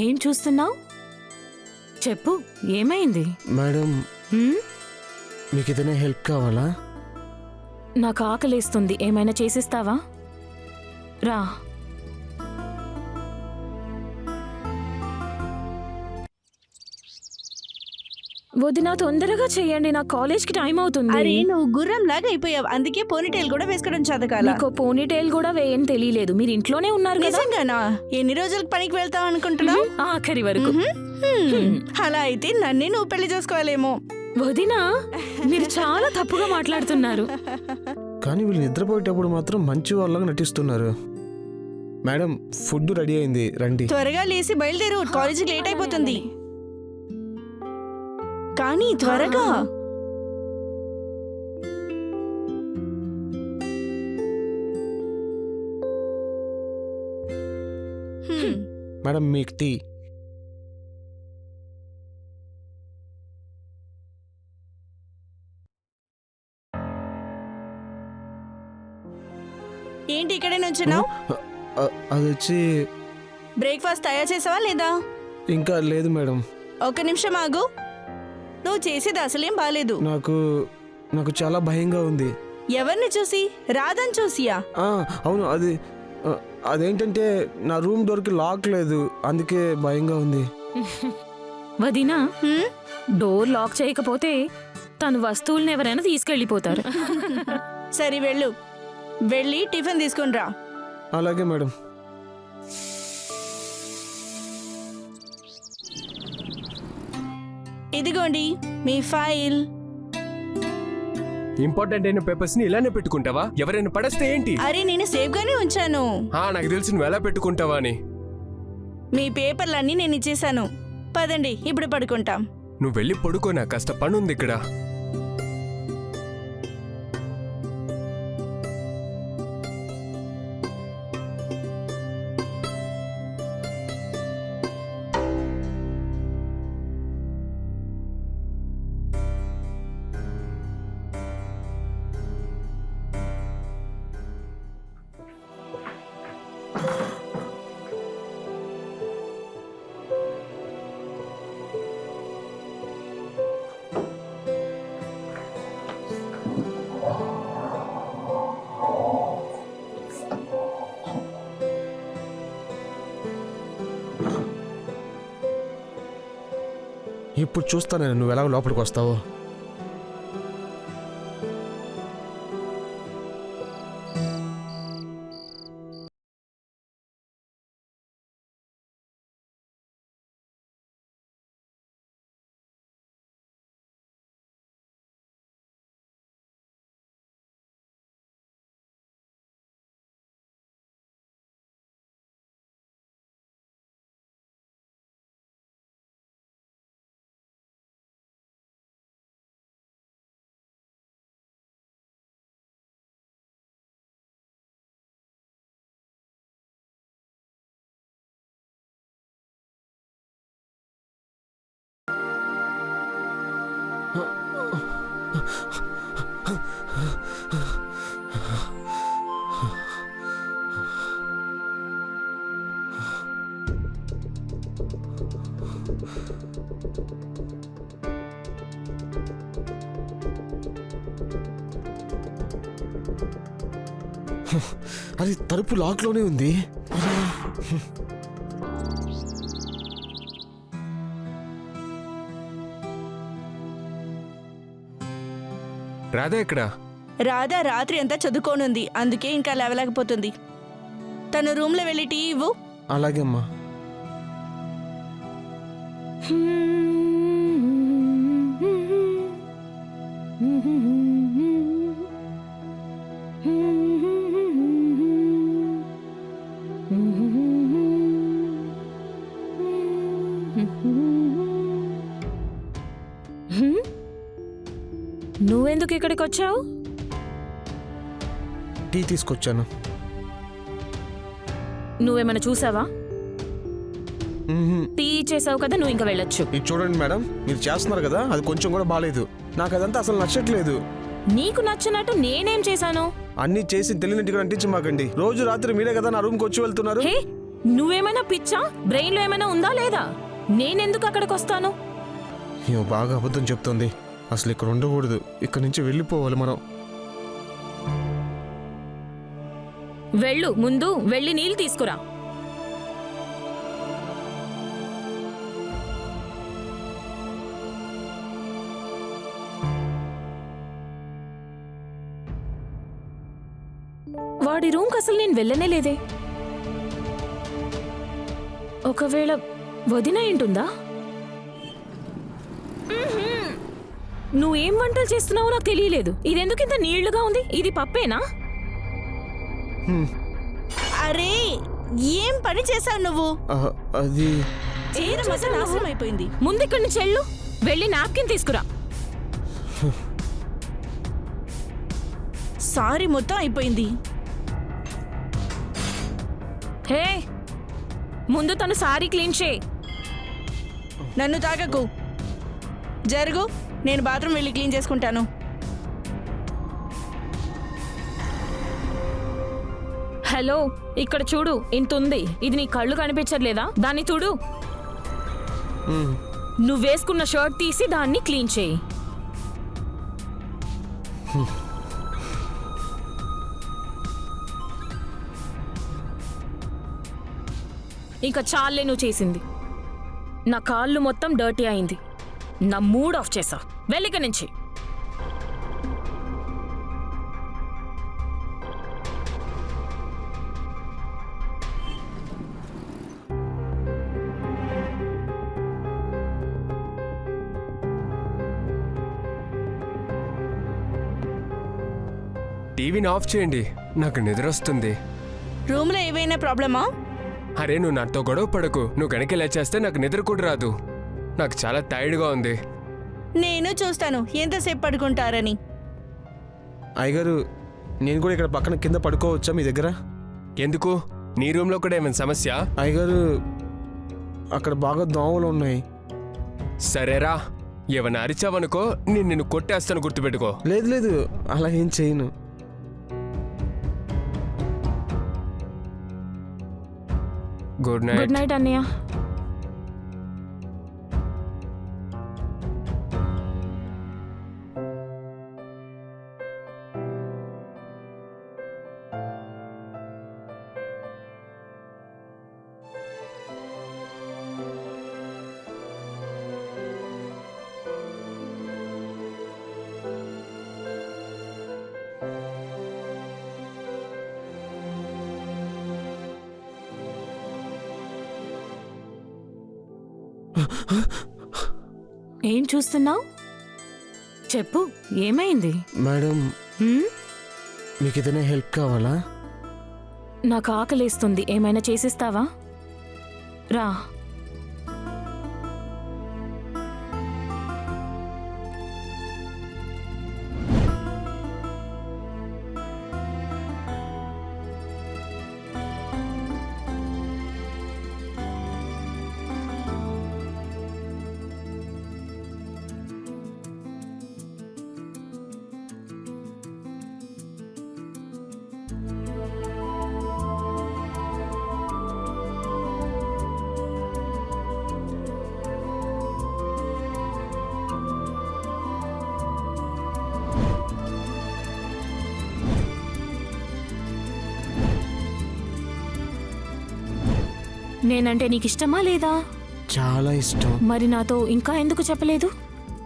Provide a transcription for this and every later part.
ఏం చూస్తున్నావు? చెప్పు, ఏమైంది? మేడం, మీకు ఏదైనా హెల్ప్ కావాలా? నాకు ఆకలేస్తుంది, ఏమైనా చేసిస్తావా? రా. వదినా, తొందరగా చెయ్యండి, నా కాలేజ్కి టైం అవుతుంది. అరే నువ్వు గుర్రం లాగా అయిపోయావు, అందుకే పోనీటైల్ కూడా వేసుకోవడం చదకాల. నీకు పోనీటైల్ కూడా వేయని తెలియలేదు. మీరు ఇంట్లోనే ఉన్నారు కదా? నిజంగానా? ఎన్ని రోజులకు పనికి వెళ్తావు అనుకుంటున్నావు? ఆఖరి వరకు. అలా అయితే నన్నే నువ్వు పెళ్లి చేసుకోవాలేమో. వదినా, మీరు చాలా తప్పుగా మాట్లాడుతున్నారు. కానీ వీళ్ళు నిద్రపోయేటప్పుడు మాత్రం మంచి వాళ్ళగా నటిస్తున్నారు. మేడం, ఫుడ్ రెడీ అయింది, రండి. త్వరగా లేసి బయలుదేరు, కాలేజీకి లేట్ అయిపోతుంది. కానీ త్వరగా. మేడం, మీకు టీ. ఏంటి ఇక్కడే నుంచున్నావు? అది వచ్చి బ్రేక్ఫాస్ట్ తయారు చేసావా లేదా? ఇంకా లేదు మేడం. ఒక్క నిమిషం ఆగు. నువ్వు చేసేది అసలేం బాలేదు. నాకు చాలా భయంగా ఉంది. ఎవరిని చూసి? రాధని చూసియా? అవును, అదేంటంటే నా రూమ్ డోర్కి లాక్ లేదు, అందుకే భయంగా ఉంది. వదినా, డోర్ లాక్ చేయకపోతే తను వస్తువులను ఎవరైనా తీసుకెళ్ళిపోతారు. సరే వెళ్ళు, వెళ్ళి టిఫిన్ తీసుకుని రా. అలాగే మేడం. ఇదిగోండి మీ ఫైల్. ఇంపార్టెంట్ అయిన పేపర్స్ ని ఇలానే పెట్టుకుంటావా? ఎవరైనా పడేస్తే ఏంటి? అరే నేను సేఫ్ గానే ఉంచాను. నాకు తెలిసి నువ్వు ఎలా పెట్టుకుంటావా అని. మీ పేపర్లన్నీ నేను ఇచ్చేసాను. పదండి, ఇప్పుడు పడుకుంటాం. నువ్వు వెళ్ళి పడుకోనా, కాస్త పని ఉంది ఇక్కడ. ఇప్పుడు చూస్తాను నువ్వు ఎలా లోపలికి వస్తావో. అది తలుపు లాక్లోనే ఉంది. రాధా ఎక్కడ? రాధా రాత్రి అంతా చదువుకోనుంది, అందుకే ఇంకా లేవలేకపోతుంది. తను రూమ్ లో వెళ్ళి టీ ఇవ్వు. అలాగే అమ్మా. నువ్వెందుకు ఇక్కడికి వచ్చావు? టీ తీసుకొచ్చాను. నువ్వేమైనా చూసావా? టీ చేసావు కదా, నువ్వు ఇంకా వెళ్ళొచ్చు. ఇది చూడండి మేడం, మీరు చేస్తున్నారు కదా, అది కొంచెం కూడా బాగాలేదు. నాకు అదంతా అసలు నచ్చట్లేదు. నీకు నచ్చినట్టు నేనేం చేశాను? అన్నీ చేసి తెలియనట్టుగా అంటించి మాకండి. రోజు రాత్రి మీరే కదా నా రూమ్కి వచ్చి వెళ్తున్నారు. హే, నువ్వేమైనా పిచ్చా? బ్రెయిన్లో ఏమైనా ఉందా లేదా? నేనెందుకు అక్కడికి వస్తాను? ఏమో బాగా అబద్ధం చెప్తోంది. అసలు ఇక్కడ ఉండకూడదు, ఇక్కడ నుంచి వెళ్ళిపోవాలి మనం. వెళ్ళు, ముందు వెళ్ళి నీళ్ళు తీసుకురా. వాడి రూమ్కి అసలు నేను వెళ్ళనే లేదే. ఒకవేళ వదిన ఏంటుందా? నువ్వేం వంటలు చేస్తున్నావో నాకు తెలియలేదు. ఇదెందుకు ఇంత నీళ్లుగా ఉంది? ఇది పప్పేనా? అరే ఏం పని చేశావు నువ్వు? అది చీర మొత్తం నాశనం అయిపోయింది. ముందు ఇక్కడి నుంచి వెళ్ళు. వెళ్ళి నాప్కిన్ తీసుకురా. సారీ మొత్తం అయిపోయింది. హే, ముందు తను సారీ క్లీన్ చేయి. నన్ను తాగకు. జరుగు, నేను బాత్రూమ్ వెళ్ళి క్లీన్ చేసుకుంటాను. హలో, ఇక్కడ చూడు, ఇంత ఉంది. ఇది నీ కళ్ళు కనిపించట్లేదా? దాన్ని చూడు. నువ్వు వేసుకున్న షర్ట్ తీసి దాన్ని క్లీన్ చేయి. ఇంకా చాలే నువ్వు చేసింది. నా కాళ్ళు మొత్తం డర్టీ అయింది. నా మూడ్ ఆఫ్ చేసా. వెళ్ళిక నుంచి. టీవీని ఆఫ్ చేయండి, నాకు నిద్ర వస్తుంది. రూమ్లో ఏవైనా ప్రాబ్లమా? అరే నువ్వు నాతో గొడవ పడకు. నువ్వు కనుక ఇలా చేస్తే నాకు నిద్ర కూడా రాదు. నాకు చాలా టైర్డ్గా ఉంది. నేను చూస్తాను ఎంతసేపు పడుకుంటారని. అయ్యగారు, నేను కూడా ఇక్కడ పక్కన కింద పడుకోవచ్చా మీ దగ్గర? ఎందుకు? నీ రూమ్లో కూడా ఏమైనా సమస్య? అయ్యగారు, అక్కడ బాగా దోమలు ఉన్నాయి. సరేరా, ఏమైనా అరిచావనుకో నేను నిన్ను కొట్టేస్తాను, గుర్తుపెట్టుకో. లేదు లేదు, అలా ఏం చేయను. Good good night. నైట్ అన్నయ్య. ఏం చూస్తున్నావు? చెప్పు, ఏమైంది? మేడం, హ్మ్? మీకు ఏదైనా హెల్ప్ కావాలా? నాకు ఆకలేస్తుంది. ఏమైనా చేసిస్తావా? రా. నేనంటే నీకు ఇష్టమా లేదా? చాలా ఇష్టం. మరి నాతో ఇంకా ఎందుకు చెప్పలేదు?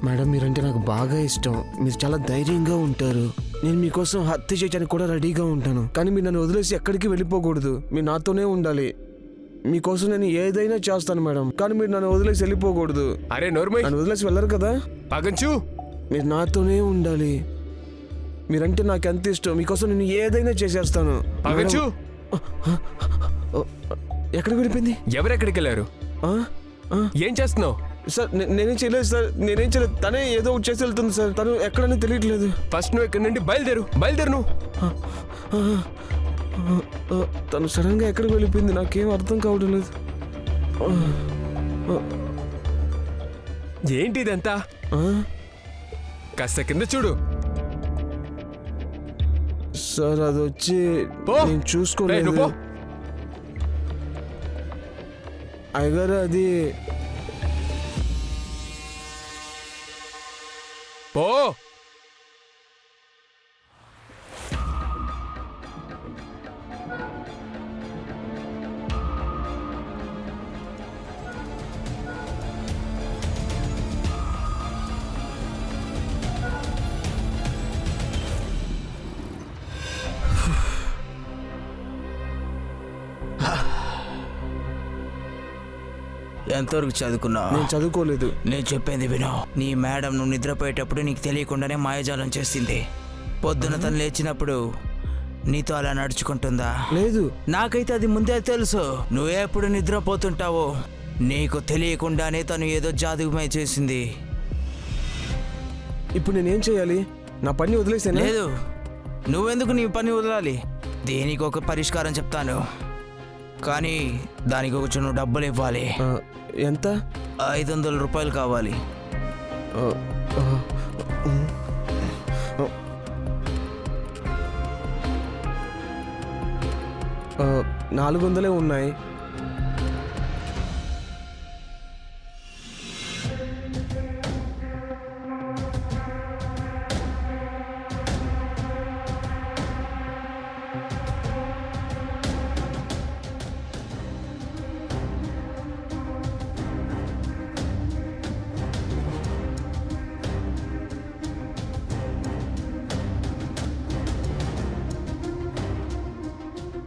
మేడం, మీరంటే నాకు బాగా ఇష్టం. మీరు చాలా ధైర్యంగా ఉంటారు. నేను మీకోసం హత్య చేయడానికి కూడా రెడీగా ఉంటాను. కానీ మీరు నన్ను వదిలేసి ఎక్కడికి వెళ్ళిపోకూడదు. మీరు నాతోనే ఉండాలి. మీకోసం నేను ఏదైనా చేస్తాను మేడం, కానీ మీరు నన్ను వదిలేసి వెళ్ళిపోకూడదు. అరే నోర్మై, నన్ను వదిలేసి వెళ్ళరు కదా. పగంచు. మీరు నాతోనే ఉండాలి. మీరంటే నాకు ఎంత ఇష్టం. మీకోసం నేను ఏదైనా చేసేస్తాను. పగంచు. ఎక్కడికి వెళ్ళిపోయింది? ఎవరెక్కడికి వెళ్ళారు? ఏం చేస్తున్నావు? సార్, నేనేం చేయలేదు సార్. నేనేం చేయలేదు. తనే ఏదో ఒకటి చేసి వెళ్తుంది సార్. తను ఎక్కడని తెలియట్లేదు. ఫస్ట్ నువ్వు ఇక్కడ నుండి బయలుదేరు నువ్వు. తను సడన్ గా ఎక్కడికి వెళ్ళిపోయింది, నాకేం అర్థం కావడం లేదు. ఏంటి ఇదంతా? కాస్త కింద చూడు. సార్, అది వచ్చి పో. నేను చూసుకోలేదు. నువ్వు పో. అయ్యగారు అది పో. ఎంతవరకు చదువుకున్నావు? నేను చదువుకోలేదు. నేను చెప్పేది విను. నీ మేడం నువ్వు నిద్రపోయేటప్పుడు నీకు తెలియకుండానే మాయాజాలం చేసింది. పొద్దున తను లేచినప్పుడు నీతో అలా నడుచుకుంటుందా? లేదు. నాకైతే అది ముందే తెలుసు. నువ్వు ఎప్పుడు నిద్రపోతుంటావో నీకు తెలియకుండానే తను ఏదో జాదుగుమై చేసింది. ఇప్పుడు నేనేం చేయాలి? నా పని వదిలేసాను. లేదు, నువ్వెందుకు నీ పని వదలాలి? దీనికి ఒక పరిష్కారం చెప్తాను, కానీ దానికి కొంచెం నువ్వు డబ్బులు ఇవ్వాలి. ఎంత? 500 రూపాయలు కావాలి. 400 ఉన్నాయి.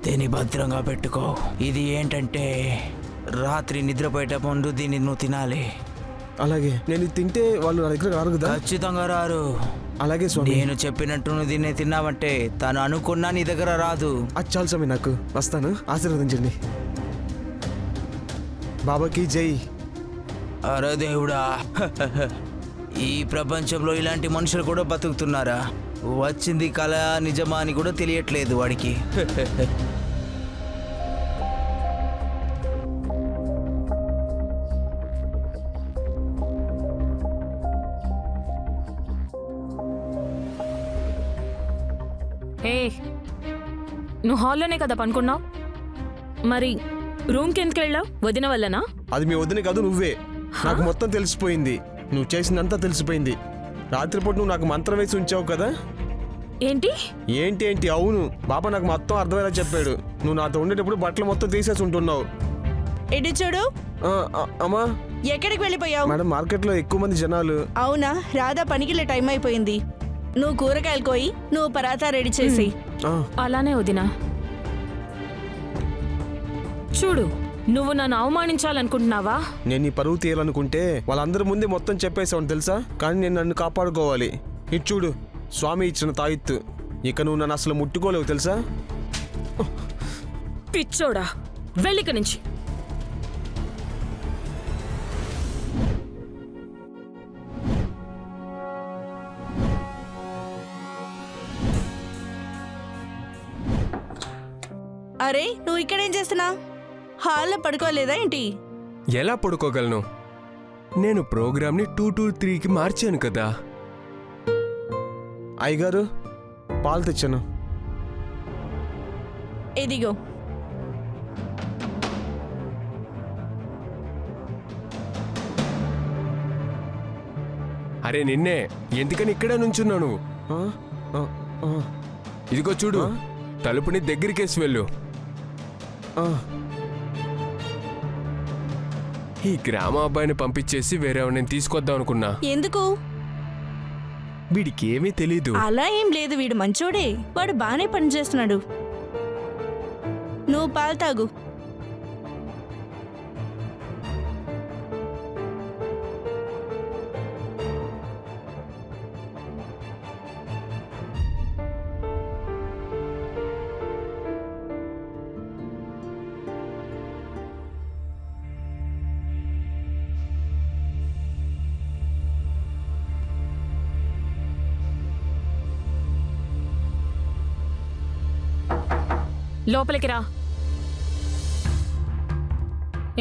దీన్ని భద్రంగా పెట్టుకో. ఇది ఏంటంటే రాత్రి నిద్రపోయేట ముందు దీన్ని నువ్వు తినాలి. అలాగే. నేను ఇది తింటే వాళ్ళు నా దగ్గర రారు కదా? ఖచ్చితంగా రారు. అలాగే స్వామి. నేను చెప్పినట్టు నువ్వు దీన్ని తిన్నావంటే తను అనుకున్నా నీ దగ్గర రాదు. అది చాలు స్వామి, నాకు వస్తాను. ఆశీర్వదించండి. బాబాకి జై. అరే దేవుడా, ఈ ప్రపంచంలో ఇలాంటి మనుషులు కూడా బతుకుతున్నారా? వచ్చింది కళ నిజమా అని కూడా తెలియట్లేదు వాడికి. ఏ, నువ్వు హాల్లోనే కదా పనుకున్నావు, మరి రూమ్కి ఎందుకు వెళ్ళావు? వదిన వల్లనా? అది మీ వదిన కాదు, నువ్వే. నాకు మొత్తం తెలిసిపోయింది. నువ్వు చేసిందంతా తెలిసిపోయింది. రాత్రిపూట నువ్వు నాకు మంత్రం వేసి ఉంచావు కదా? ఏంటి ఏంటి ఏంటి? అవును, బాబా నాకు మొత్తం అర్థమయ్యేలా చెప్పాడు. నువ్వు నాతో ఉండేటప్పుడు బట్టలు మొత్తం తీసేసి ఉంటున్నావు. ఇటు చూడు. అమ్మా, ఎక్కడికి వెళ్ళిపోయావు? మేడం, మార్కెట్లో ఎక్కువ మంది జనాలు. అవునా? రాధా పనికిళ్ళే టైం అయిపోయింది. నువ్వు కూరగాయలు కోయి, నువ్వు పరాతా రెడీ చేసి. అలానే వదినా. చూడు, నువ్వు నన్ను అవమానించాలనుకుంటున్నావా? నేను నీ పరువు తీయాలనుకుంటే వాళ్ళందరి ముందే మొత్తం చెప్పేసావు తెలుసా? కానీ నేను నన్ను కాపాడుకోవాలి. ఇటు చూడు, స్వామి ఇచ్చిన తాయిత్తు. ఇక నువ్వు నన్ను అసలు ముట్టుకోలేవు తెలుసా? పిచ్చోడా, వెళ్ళిక నుంచి. అరే, నువ్వు ఇక్కడేం చేస్తున్నావు? హాల్లో పడుకోలేదా ఏంటి? ఎలా పడుకోగలను? నేను ప్రోగ్రామ్ని 2 to 3కి మార్చాను కదా. అయ్యగారు, పాలు తెచ్చాను. ఇదిగో. అరే నిన్నే, ఎందుకని ఇక్కడే నుంచున్నాను? ఆ? ఆ, ఆ, ఇదిగో చూడు, తలుపుని దగ్గరికేసి వెళ్ళు. ఆ. ఈ గ్రామ అబ్బాయిని పంపించేసి వేరే నేను తీసుకొద్దాం అనుకున్నా. ఎందుకు? వీడికి ఏమీ తెలీదు. అలా ఏం లేదు, వీడు మంచోడే. వాడు బాగానే పని చేస్తున్నాడు. నువ్వు పాలు తాగు. లోపలికి రా.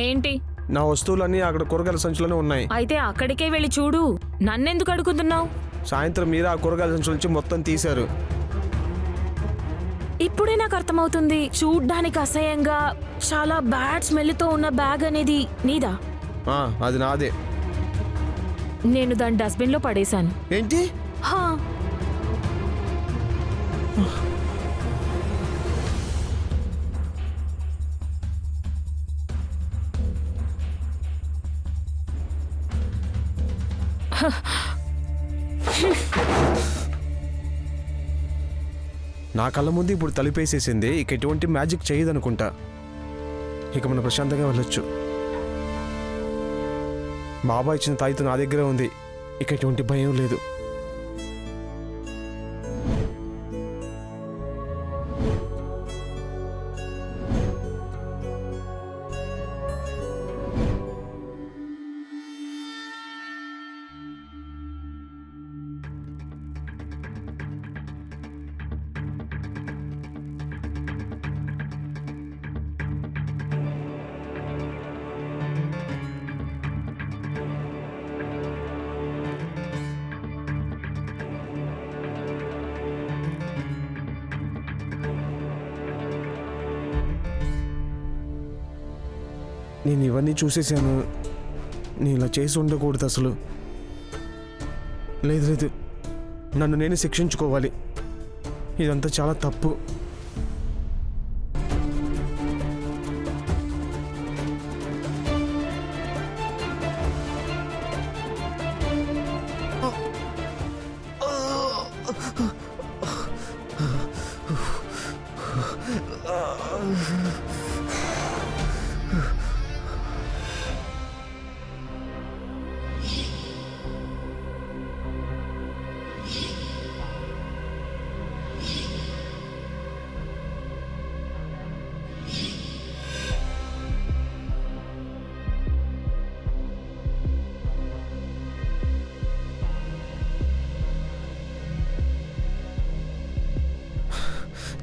ఏంటి? నా వస్తువులన్నీ అక్కడ కూరగాయల సంచులోనే ఉన్నాయి. అయితే అక్కడికే వెళ్ళి చూడు. నన్నెందుకు అడుగుతున్నావు? సాయంత్రం మీరు ఆ కూరగాయల సంచుల నుంచి మొత్తం తీశారు. ఈ ఇప్పుడే నాకు అర్థమవుతుంది, చూడ్డానికి అసహ్యంగా చాలా బ్యాడ్ స్మెల్తో ఉన్న బ్యాగ్ అనేది నీదా? అది నాదే. నేను దాన్ని డస్ట్బిన్లో పడేశాను. ఏంటి? హా, నా కళ్ళ ముందు ఇప్పుడు తలిపేసేసింది. ఇక ఎటువంటి మ్యాజిక్ చేయదనుకుంటా. ఇక మనం ప్రశాంతంగా వెళ్ళొచ్చు. బాబా ఇచ్చిన తాయితో నా దగ్గర ఉంది. ఇక ఎటువంటి భయం లేదు. నేను ఇవన్నీ చూసేసాను. నేను ఇలా చేసి ఉండకూడదు అసలు. లేదు లేదు, నన్ను నేను శిక్షించుకోవాలి. ఇదంతా చాలా తప్పు.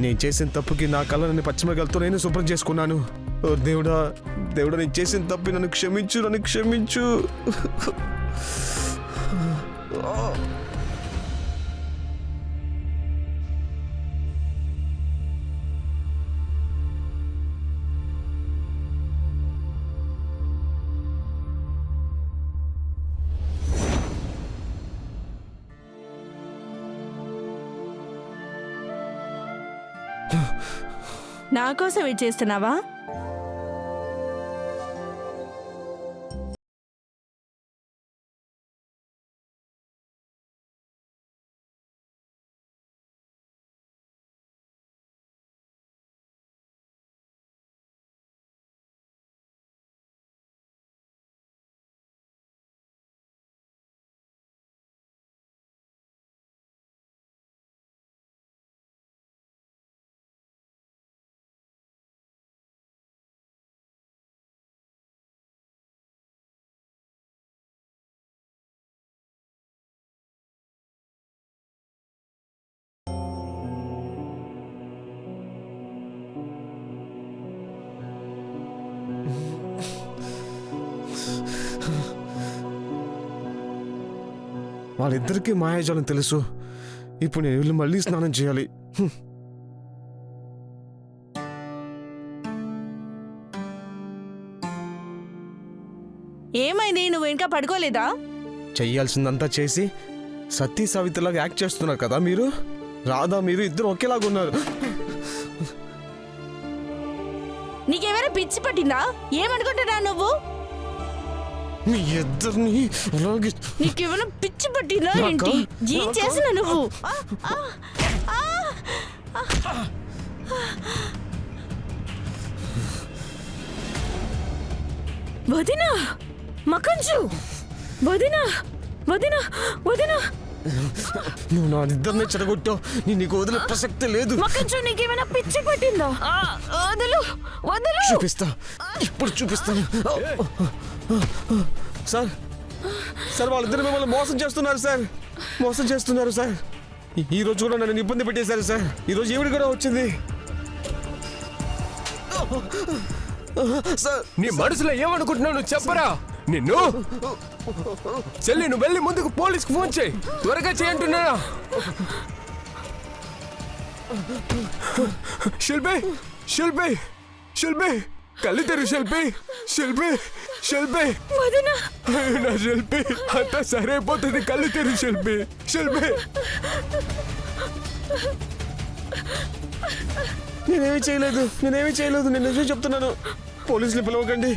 నేను చేసిన తప్పుకి నా కళ్ళని పచ్చిమిరకాయలతో నేను శుభ్రం చేసుకున్నాను. ఓ దేవుడా, దేవుడా, నేను చేసిన తప్పు నన్ను క్షమించు, నన్ను క్షమించు. నా కోసం వెయిట్ చేస్తున్నావా? వాళ్ళిద్దరికీ మాయాజాలం తెలుసు. ఇప్పుడు నేను వీళ్ళు మళ్ళీ స్నానం చేయాలి. ఏమైంది? నువ్వు ఇంకా పడుకోలేదా? చెయ్యాల్సిందంతా చేసి సతీ సావిత్రిలాగా యాక్ట్ చేస్తున్నారు కదా మీరు. రాధా మీరు ఇద్దరు ఒకేలాగా ఉన్నారు. నీకేమైనా పిచ్చి పట్టిందా? ఏమనుకుంటున్నా నువ్వు? మీ ఇద్దరిని అలాగే. నీకేమైనా పిచ్చి పట్టిందా ఏంటి? ఏం చేసిన నువ్వు? వదినా, మకంజు, వదినా, వదినా, వదినా, నువ్వు నా ఇద్దరిని చెడగొట్టావు. నీకు వదిలే ప్రసక్తి లేదు. మకంజు, నీకేమైనా పిచ్చి పట్టిందా? వదులు, వదులు. చూపిస్తా, ఇప్పుడు చూపిస్తాను. సార్, సార్, వాళ్ళిద్దరు మిమ్మల్ని మోసం చేస్తున్నారు సార్. మోసం చేస్తున్నారు సార్. ఈ రోజు కూడా నన్ను ఇబ్బంది పెట్టేశారు సార్. ఈరోజు ఈవిడ కూడా వచ్చింది సార్. నీ మనసులో ఏమనుకుంటున్నావు నువ్వు చెప్పరా? నిన్ను చెల్లి, నువ్వు వెళ్ళి ముందుకు పోలీస్కి ఫోన్ చేయి. త్వరగా చేయంటున్నా. శిల్పి శిల్పి శిల్పి కళ్ళు తెరు శిల్పి శిల్పి శిల్పి వదినా అయ్యో, నా శిల్పి అంతా సరైపోతుంది, కళ్ళు తెరు శిల్పి శిల్పి. నేనేమీ చేయలేదు, నేను నిజం చెప్తున్నాను. పోలీసులు పిలవకండి.